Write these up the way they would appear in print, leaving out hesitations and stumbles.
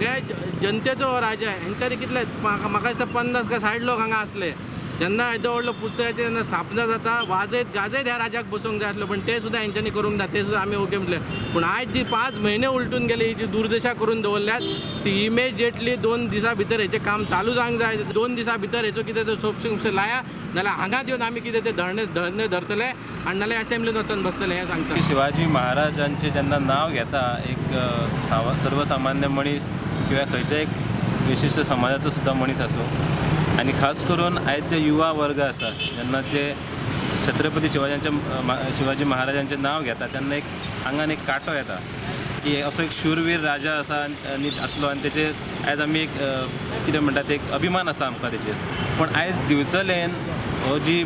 सगळ्या जनतेचो हो राजा हेंच्यांनी कितले म्हाका दिसता 50 का 60 लोक हांगा असले जेन्ना येदो व्हडलो पुतळ्याची जेन्ना स्थापना जाता वाजयत गाजयत ह्या राजाक बसोवंक जाय आसलो पण ते सुद्दां हेंच्यांनी करूंक ना ते सुद्दां आमी ओके म्हटले पूण आयज जी 5 म्हयने उलटून गेली ही जी दुर्दशा करून दवरल्यात ती इमिजिएटली 2 दिसां भितर हेचें काम चालू जावंक जाय 2 दिसां भितर हेचो कितें तो सोपशें लाया नाल्यार हांगाच येवन आमी कितें ते धरणे धरतले आनी नाल्यार असेंब्लीन वचून बसतले हें सांगता। शिवाजी महाराजांचे जेन्ना नांव घेता एक सर्वसामान्य मनीस किंवा खंयच्या एक विशिश्ट समाजाचो सुद्दां मनीस आसूं आनी खास करून आयज जे युवा वर्ग आसा जेन्ना ते छत्रपती शिवाजी महाराजांचें नांव घेता तेन्ना एक आंगान एक कांटो येता की असो एक शूरवीर राजा आसा आनी आसलो आनी तेचेर आयज आमी एक कितें म्हणटात एक अभिमान आसा आमकां तेचेर पण आयज दिवचलेन हो जी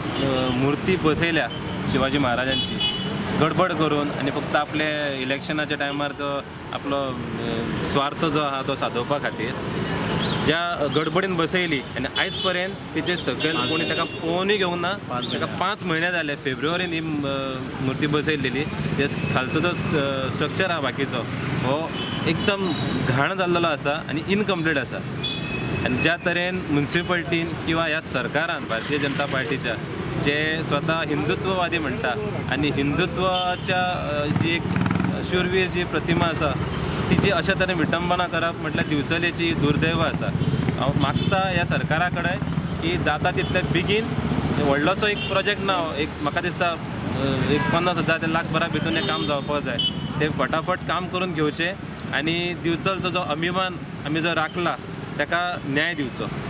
मुर्ती बसयल्या शिवाजी महाराजांची गडबड करून आनी फक्त आपले इलेक्शनाच्या टायमार तो आपलो स्वार्थ जो आहा तो सादोवपा खातीर ज्या गडबडीन बसयली आनी आयज पर्यंत तेचे सकयल कोणी ताका पळोवनूय घेवंक ना ताका 5 म्हयने जाले फेब्रुवारीन ही मुर्ती बसयलेली ते खालचो जो स्ट्रक्चर आहा बाकीचो हो एकदम घाण जाल्लो आसा आनी इनकम्प्लीट आसा आनी ज्या तरेन म्युनिसिपलिटीन किंवा ह्या सरकारान भारतीय जनता पार्टीच्या जे स्वता हिंदुत्ववादी म्हणटा आनी हिंदुत्वाच्या जी एक शूरवीर जी प्रतिमा आसा तिची अशा तरेन विटंबना करप म्हटल्यार दिवचलेची दुर्दैव आसा। हांव मागता ह्या सरकारा कडेन की जाता तितले बेगीन व्हडलोसो एक प्रोजेक्ट ना एक म्हाका दिसता एक 50,000 ते लाख भितर हें काम जावपाक जाय ते फटाफट काम करून घेवचें आनी दिवचलचो जो अभिमान आमी जो राखला ताका न्याय दिवचो।